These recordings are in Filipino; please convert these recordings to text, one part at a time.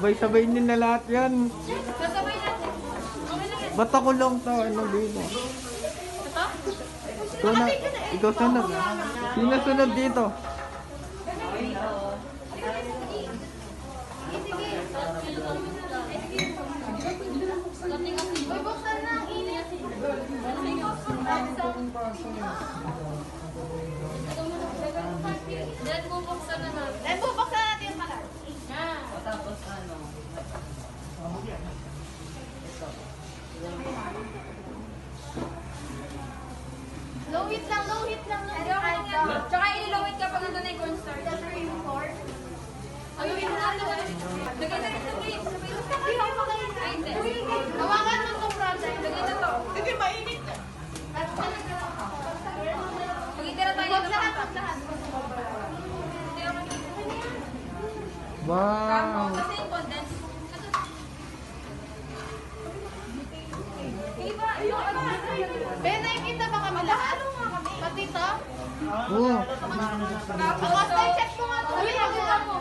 Sabay-sabay nyo na lahat yan. Sasabay natin. Okay lang yan. Ba't ako lang to? Ano dito? Ito? Ikaw na, ikaw sunod. Sino sunod dito? Uy, buksan na ang init. Then bubuksan na natin. Then bubuksan natin yung kalat. Tapos ano? Low heat lang, low heat lang. Tsaka ililawit ka pag nandun na yung cornstarch. Ano yun na? Lagay na rin sa plate. Ay, hindi. Hawakan mo itong project. Lagay na to. Hindi, mainit. Magitira tayo Huwag ng lahat, papa. huwag lahat. Wow! Kasi yung condense. Iba, yung ano. Ben, nakikita ba kami lahat? Pati to? Oo. Tapos, check mo nga ito. Nakikita mo.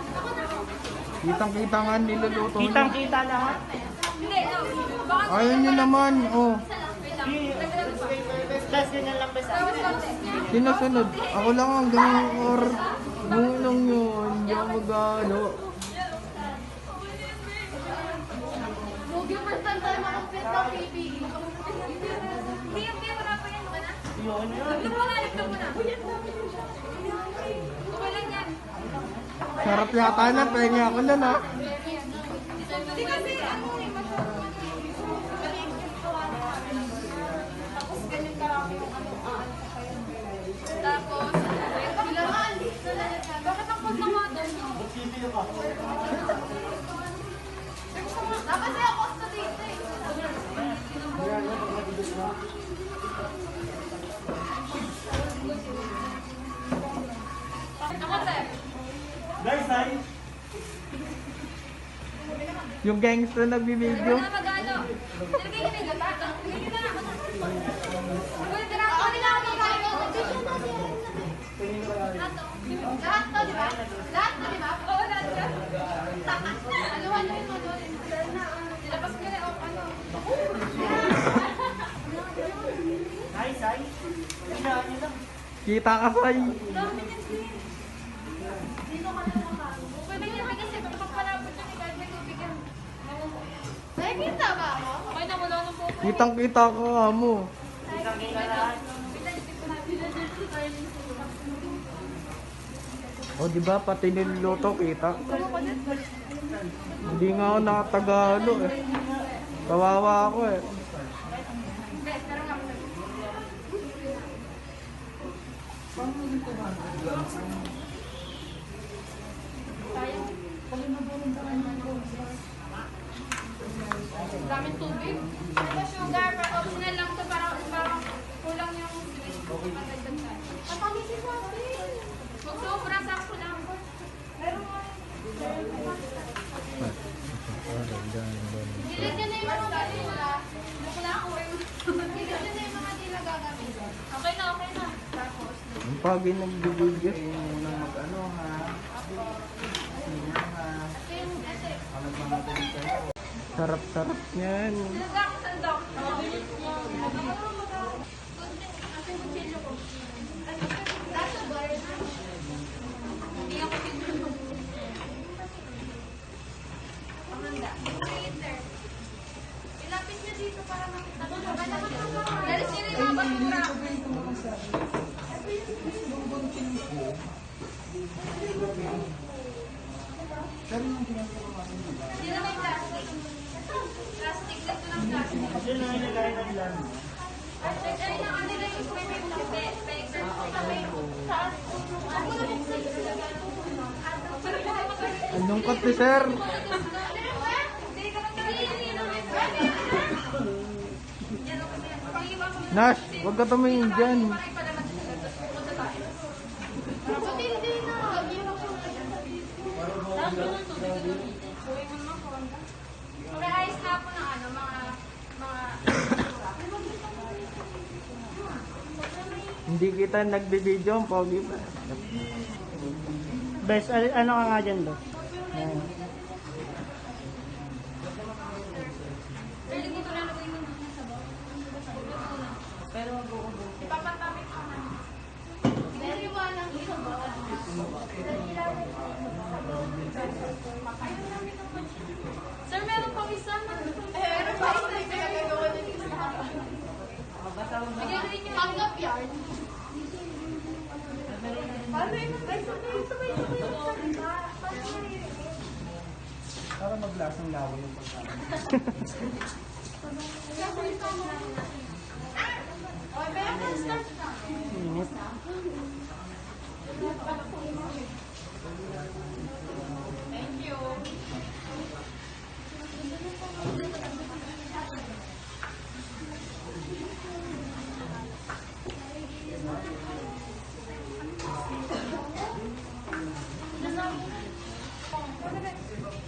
Kitang-kita nga niluluto nyo. Kitang-kita lahat. Hindi, no. Baka Ayaw nyo naman. Oh. wait lang. Dagdagan pa. Plus, ganyan lang basta. Tapos konti. Sino sunod? Ako lang hanggang or ngunong yun. Hindi ako magano. Huwag yung first time tayo makapit ng PPE. Hindi, hindi. Wala pa yan. Wala na. Yun. Laglag mo na, laglag mo na. Okay lang yan. Sarap yata na. Pengi ako nun ha. Hindi kasi, ano eh, tapos, Bilangan. bakit ang pagmama doon? Dapat siya ako sa dito eh. Ako, sir. Guys, hi. Yung gangster nagbibideo. Wala mag-ano. Nilagay niyo na yung gata. Nilagay niyo na. Uy, tira ako nila ako kayo. Lahat to, di ba? Lahat to, di ba? Oo, lahat yan. Ano mo doon? Nilabas ko na, oh, ano. Hi, hi. Kailangan nyo lang. Kita ka say. Dami niyan, Queen. Pwede niya kasi pagpapalapot niya ni God, may tubig yan. Nakikita ba ako? Okay na, wala na po. Kitang-kita ka nga mo. Kitang-kita lahat. O di ba pati niluluto kita. Hindi nga ako nakatagalo eh. Kawawa ako eh. Daming tubig. Ito sugar, pero optional lang to para kulang yung sweet. Matagdag ka. Kapamitin natin. Huwag sobra, sakto lang. Gilid na yung mga dila. Huwag na ako eh. Gilid na yung mga dila gagamitin. Okay na, okay na. Tapos, Ang pagi nagbibigay. Muna mag-ano ha. Sino ha. Ito yung ete. Sarap-sarap niyan. sinagak, sandok. Asin kutsilyo ko. That's a bar. Hindi ako kutsilyo. Panganda. Later. Ilapit niya dito para makita mo. Dalis niyo rin mga basura. Hindi na may plastic. Plastic, dito ng plastic. Yun na yung nilagay ng ilan. Ay, na ano lang yung Anong kat ni sir? Nash, huwag ka tumingin dyan. Hindi na. Ayos na po ng ano, mga Hindi kita nagbibideo, ang pogi pa. Bes, ano ka nga dyan, Bes? backyard. Paano yun? Guys, sabay. Para maglasang lawa yung pagkain. Oy, Bea, start na. Init. Thank you.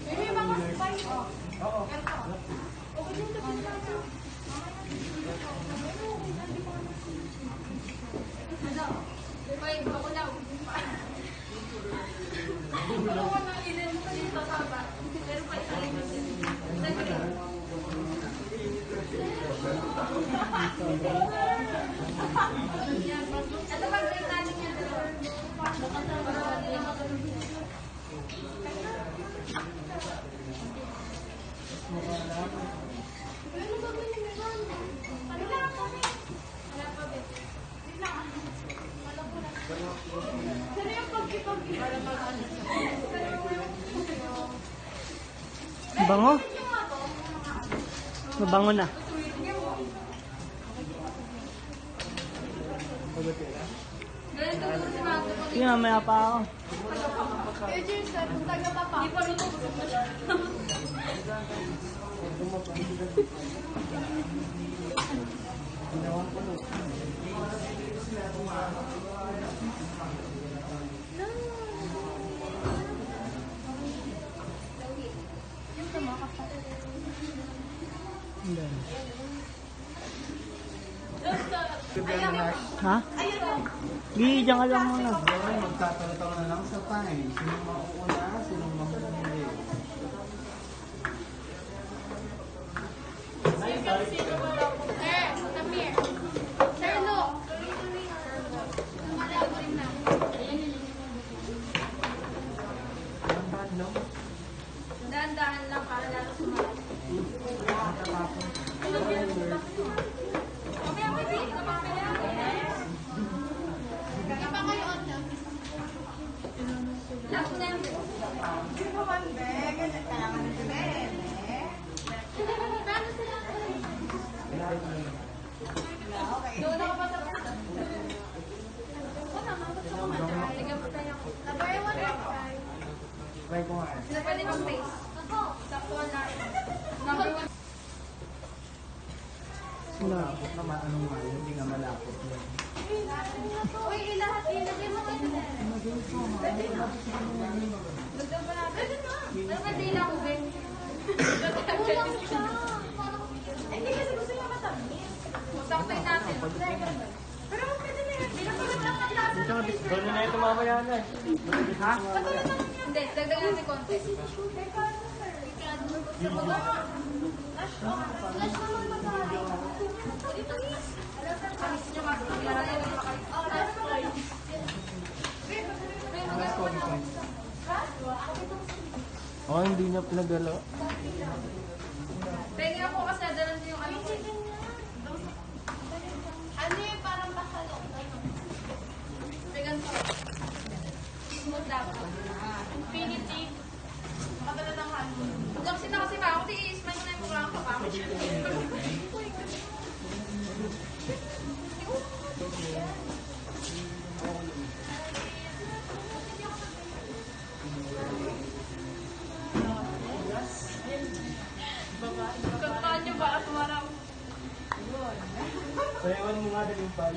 May mga spice. Oo. Hoy, bakulaw. Ako na ilin mo dito sa ba. Pero pa isa rin. Ito pag break natin yan. Bango. Mabango na. Ganito mo si Mato. Sige, mamaya pa ako. Eugene, sir, taga papa. Hindi pa luto. Ha? Di, dyan ka lang muna. Ngayon, magtatanong na lang sa time. Sinong mauuna, sinong mahuhuli. Sir, come here. Sir, look. Dahan-dahan lang para lalo sumalas. Mamaya may break na pa kaya. Hindi pa kayo on lang. Last na yun. Paano sila? Doon ako pa sa bata. Tignan mo tayo. Nabay mo na. Try ko nga eh. Sila pwede mag-face. Saktuan na. Number one. Malapot naman, anong nga, hindi nga malapot yun. Uy, ilahat ilagay mo kayo. Dagdag pa natin. Ano ba di lang ube? Kulang siya. Hindi kasi gusto niya matamis. Saktuin natin. Pero pwede na yun. Pinapagod lang ang lasa. Gano'n na ito mamaya na. Ha? Hindi, dagdag natin konti. Flash naman magkari. Alis nyo mas paglalagay ng makalit. Oh, hindi niya pinagalo. Pengi ako kasi dalan yung ano. Ano yung parang pasalo? Vegan ko. Smooth dapat. Infinity. Makadala ng halo. Kasi na kasi ba ako, i-smile ko na yung mukha ko pa. Kantaan nyo ba at marang? Parewan mo nga din yung pal.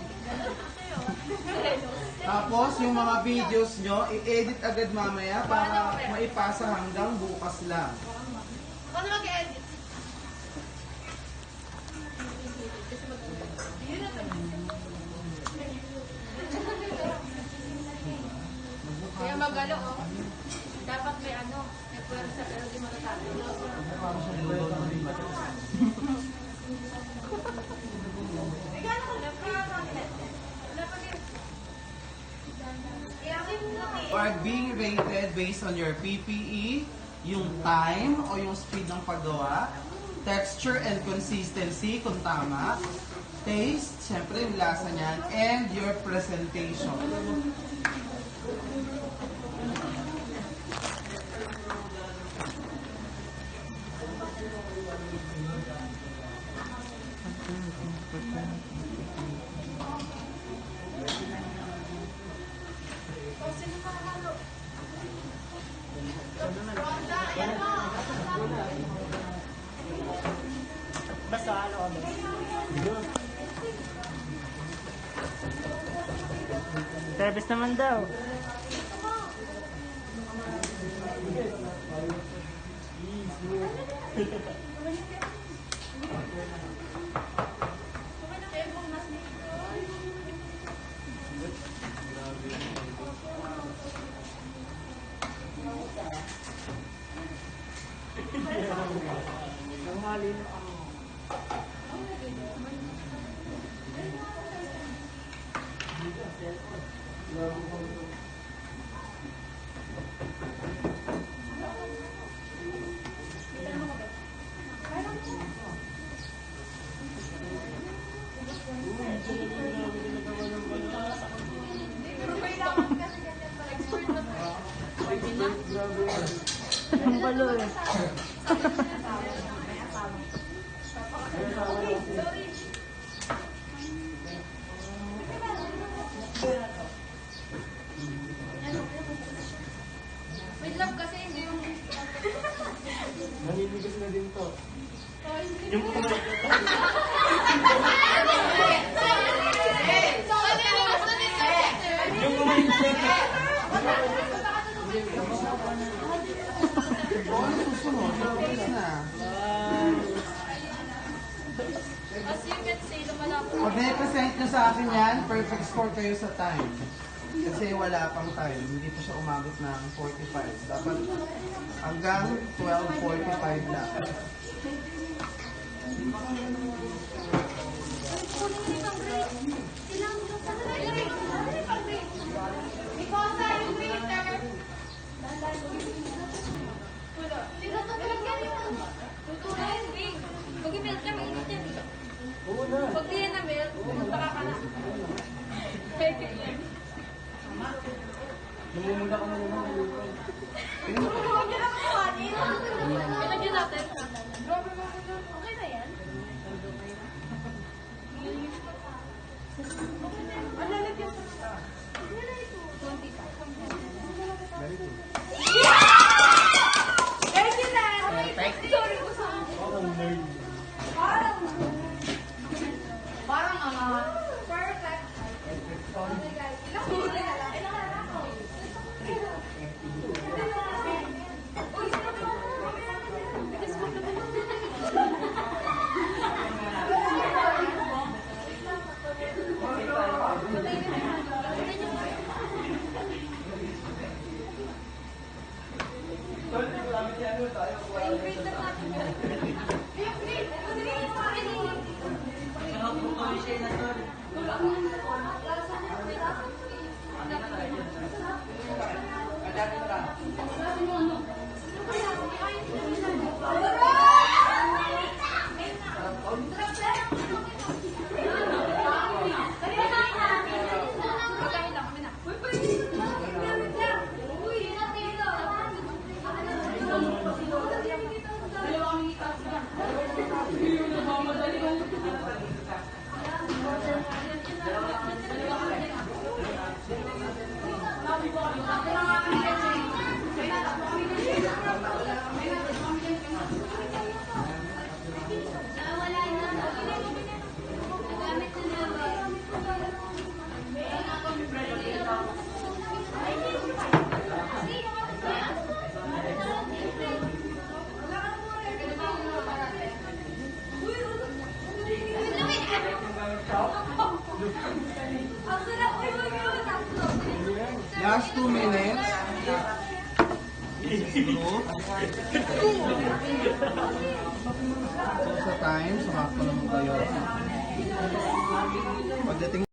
Tapos, yung mga videos nyo, i-edit agad mamaya para maipasa hanggang bukas lang. Paano mag-edit? Kaya magalo, oh. Dapat may ano, may pwersa pero di matatalo. Ay, gano'n ko na. You are being rated based on your PPE, yung time o yung speed ng paggawa, texture and consistency kung tama, taste, syempre yung lasa niyan, and your presentation. Basta ano ka ba? Service naman daw. Ang balo eh. Wait lang kasi hindi yung... Maninigas na din to. Yung O, ano susunod? Tapos na. As you can see, lumalapit. Pag na-present nyo sa akin yan, perfect score kayo sa time. Kasi wala pang time. Hindi pa siya umabot ng 45. Dapat hanggang 12:45 lang. Ikaw sa yung waiter. Sino sa talagyan yun? Tutunan, Bing. Pag i-melt ka, mainit yan. Pag di yan na-melt, pumunta ka na. Pwede yan. namumula ka na naman. Huwag ka na makawanin. Ilagyan natin. Okay na yan? Ang lalagyan ko na. Wala ito. 25. Sorry ko sa Parang perfect. Okay guys. Ilang huli na lang? Ilang na lang ako? Uy, sino ba? Bilis mo na. Last 2 minutes. So, sa time, sumakto naman kayo. Pagdating